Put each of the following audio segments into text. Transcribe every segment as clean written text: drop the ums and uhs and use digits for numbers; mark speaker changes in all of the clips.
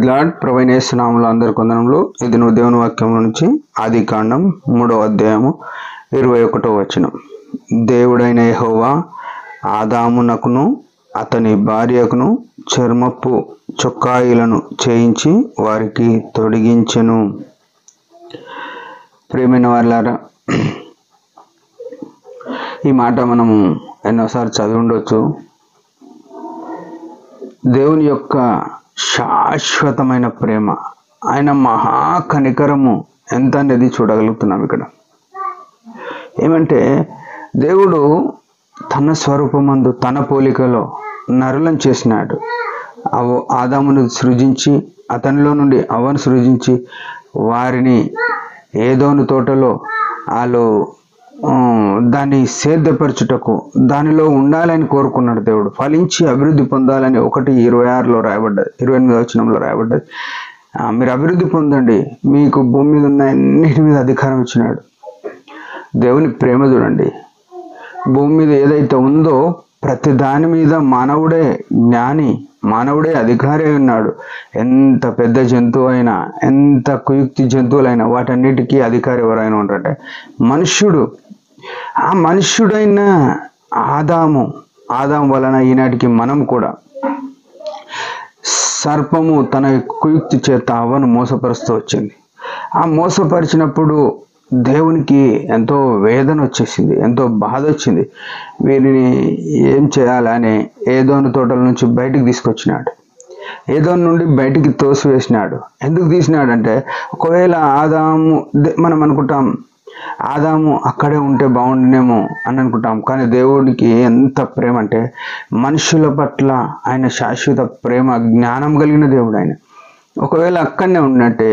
Speaker 1: Praise lord. ప్రభువైన యేసు నామములో అందరి వందనములు. ఇది నువ్వు దేవుని వాక్యం నుంచి ఆదికాండం 3వ అధ్యాయము 21వ వచనం. దేవుడైన యెహోవా ఆదామునకును అతని భార్యకును చర్మపు చొక్కాయిలను చేయించి వారికి తొడిగించెను. ప్రియమైన వారులారా, ఈ మాట మనము ఎన్నోసార్లు చదివి ఉండొచ్చు. దేవుని యొక్క శాశ్వతమైన ప్రేమ, ఆయన మహా కనికరము ఎంత అనేది చూడగలుగుతున్నాం ఇక్కడ. ఏమంటే దేవుడు తన స్వరూపమందు తన పోలికలో నరులను చేసినాడు. ఆదామును సృజించి అతనిలో నుండి అవ్వను సృజించి వారిని ఏదోను తోటలో వాళ్ళు దాన్ని సేద్యపరచుటకు దానిలో ఉండాలని కోరుకున్నాడు దేవుడు. ఫలించి అభివృద్ధి పొందాలని 1:26లో రాయబడ్డది, 28వ వచనంలో రాయబడ్డది. మీరు అభివృద్ధి పొందండి, మీకు భూమి మీద ఉన్న అన్నిటి మీద అధికారం ఇచ్చినాడు. దేవుని ప్రేమ చూడండి. భూమి మీద ఏదైతే ఉందో ప్రతి దాని మీద మానవుడే జ్ఞాని, మానవుడే అధికారి ఉన్నాడు. ఎంత పెద్ద జంతువు అయినా, ఎంత కుయుక్తి జంతువులైనా వాటన్నిటికీ అధికారి ఎవరైనా ఉంటారంటే మనుష్యుడు. ఆ మనుష్యుడైన ఆదాము వలన ఈనాటికి మనం కూడా సర్పము తన కుయుక్తి చేత అవ్వను మోసపరుస్తూ వచ్చింది. ఆ మోసపరిచినప్పుడు దేవునికి ఎంతో వేదన వచ్చేసింది, ఎంతో బాధ వచ్చింది. వీరిని ఏం చేయాలని ఏదోను తోటల నుంచి బయటికి తీసుకొచ్చినాడు. ఏదోను నుండి బయటికి తోసివేసినాడు. ఎందుకు తీసినాడంటే, ఒకవేళ ఆదాము, మనం అనుకుంటాం ఆదాము అక్కడే ఉంటే బాగుండేనేమో అని అనుకుంటాం. కానీ దేవుడికి ఎంత ప్రేమ అంటే, మనుషుల పట్ల ఆయన శాశ్వత ప్రేమ, జ్ఞానం కలిగిన దేవుడు ఆయన. ఒకవేళ అక్కడనే ఉన్నట్టే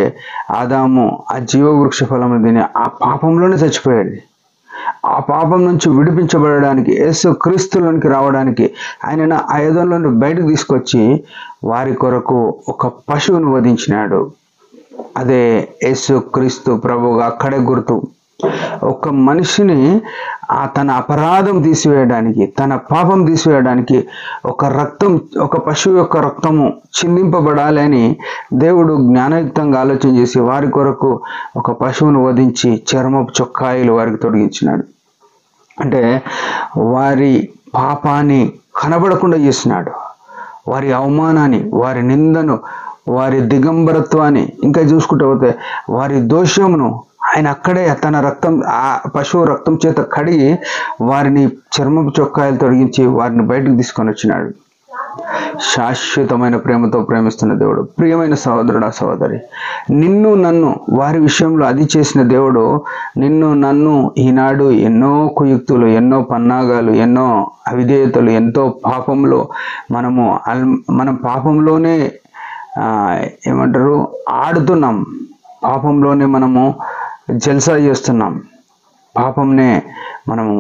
Speaker 1: ఆదాము ఆ జీవవృక్ష ఫలము తిని ఆ పాపంలోనే చచ్చిపోయాడు. ఆ పాపం నుంచి విడిపించబడడానికి, యేసు క్రీస్తులోనికి రావడానికి ఆయన ఆ ఏదోను బయటకు తీసుకొచ్చి వారి కొరకు ఒక పశువును వధించినాడు. అదే యేసు క్రీస్తు ప్రభువుగా అక్కడే గుర్తు. ఒక మనిషిని తన అపరాధం తీసివేయడానికి, తన పాపం తీసివేయడానికి ఒక పశువు యొక్క రక్తము చిందింపబడాలని దేవుడు జ్ఞానయుక్తంగా ఆలోచన చేసి వారి కొరకు ఒక పశువును వధించి చర్మపు చొక్కాయిలు వారికి తొడిగించినాడు. అంటే వారి పాపాన్ని కనబడకుండా చేసినాడు. వారి అవమానాన్ని, వారి నిందను, వారి దిగంబరత్వాన్ని, ఇంకా చూసుకుంటూ పోతే వారి దోషమును ఆయన అక్కడే తన రక్తం, ఆ పశువు రక్తం చేత కడిగి వారిని చర్మపు చొక్కాయలు తొలగించి వారిని బయటకు తీసుకొని వచ్చినాడు. శాశ్వతమైన ప్రేమతో ప్రేమిస్తున్న దేవుడు. ప్రియమైన సహోదరుడా, సహోదరి, నిన్ను నన్ను వారి విషయంలో అది చేసిన దేవుడు నిన్ను నన్ను ఈనాడు ఎన్నో కుయుక్తులు, ఎన్నో పన్నాగాలు, ఎన్నో అవిధేయతలు, ఎంతో పాపంలో మనం పాపంలోనే ఆడుతున్నాం. పాపంలోనే మనము జల్సా చేస్తున్నాం. పాపంనే మనము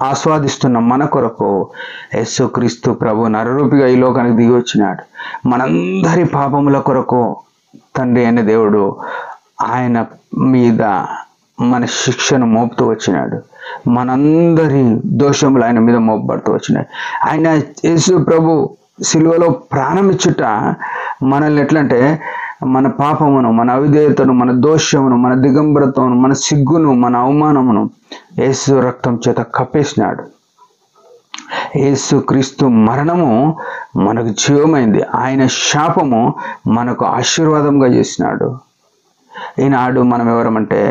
Speaker 1: ఆస్వాదిస్తున్నాం. మన కొరకు యేసు క్రీస్తు ప్రభు నరరూపిగా ఈ లోకానికి దిగి వచ్చినాడు. మనందరి పాపముల కొరకు తండ్రి అయిన దేవుడు ఆయన మీద మన శిక్షను మోపుతూ వచ్చినాడు. మనందరి దోషములు ఆయన మీద మోపబడుతూ వచ్చినాయి. ఆయన యేసు ప్రభు సిలువలో ప్రాణం ఇచ్చుట మనల్ని ఎట్లంటే, మన పాపమును, మన అవిధేయతను, మన దోషమును, మన దిగంబరత్వమును, మన సిగ్గును, మన అవమానమును యేసు రక్తం చేత కప్పేసినాడు. యేసు క్రీస్తు మరణము మనకు జీవమైంది. ఆయన శాపము మనకు ఆశీర్వాదంగా చేసినాడు. ఈనాడు మనం ఎవరమంటే,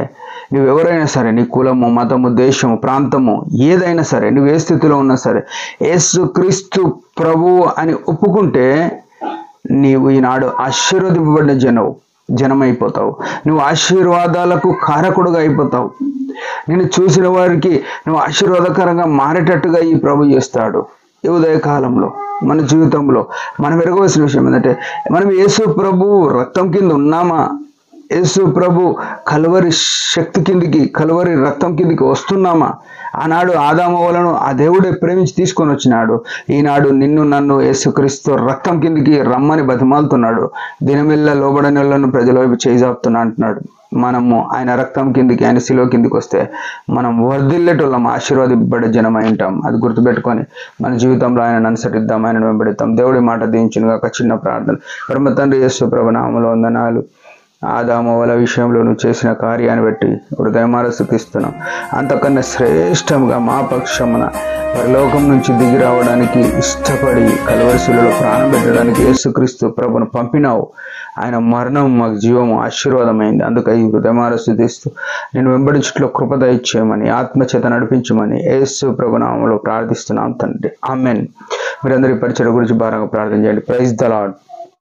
Speaker 1: నువ్వెవరైనా సరే, నీ కులము, మతము, దేశము, ప్రాంతము ఏదైనా సరే, నువ్వు ఏ స్థితిలో ఉన్నా సరే, యేసు క్రీస్తు ప్రభువు అని ఒప్పుకుంటే నీవు ఈనాడు ఆశీర్వదింపబడిన జనమైపోతావు. నువ్వు ఆశీర్వాదాలకు కారకుడుగా అయిపోతావు. నిన్ను చూసిన వారికి నువ్వు ఆశీర్వాదకరంగా మారేటట్టుగా ఈ ప్రభు చేస్తాడు. ఈ ఉదయకాలంలో మన జీవితంలో మనం ఎరగవలసిన విషయం ఏంటంటే, మనం యేసు ప్రభు రక్తం కింద ఉన్నామా? యేసు ప్రభు కల్వరి శక్తి కిందికి, కల్వరి రక్తం కిందికి వస్తున్నామా? ఆనాడు ఆదాము వలను ఆ దేవుడే ప్రేమించి తీసుకొని వచ్చినాడు. ఈనాడు నిన్ను నన్ను యేసుక్రీస్తు రక్తం కిందికి రమ్మని బతిమాలుతున్నాడు. దినమెల్లా లోబడని వాళ్ళను ప్రజల వైపు చేజాపుతున్నా అంటున్నాడు. మనము ఆయన రక్తం కిందికి, ఆయన శిలువ కిందికి వస్తే మనం వర్ధిల్లేటోళ్ళం, ఆశీర్వాదపడే జనమై ఉంటాం. అది గుర్తుపెట్టుకొని మన జీవితంలో ఆయనను అనుసరిద్దాం, ఆయనను వెంబడిద్దాం. దేవుడి మాట దీవించునుగా. ఒక చిన్న ప్రార్థన. పరమ తండ్రి యేసు ప్రభు నామములో వందనాలు. ఆదాము వల విషయంలో నువ్వు చేసిన కార్యాన్ని బట్టి హృదయమార స్తుతిస్తున్నాం. అంతకన్నా శ్రేష్టంగా మా పక్షమున పరలోకం నుంచి దిగి రావడానికి ఇష్టపడి కలువరిశిలలో ప్రాణం పెట్టడానికి యేసుక్రీస్తు ప్రభును పంపినావు. ఆయన మరణం మాకు జీవము, ఆశీర్వాదమైంది. అందుకై హృదయమార స్తుతిస్తూ నేను వెంబడించుట్లో కృప దయచేయమని, ఆత్మచేత నడిపించమని యేసు ప్రభు నామములో ప్రార్థిస్తున్నాం తండ్రి. ఆమేన్. మీరందరి పరిచయం గురించి భారంగా ప్రార్థన చేయండి. Praise the lord.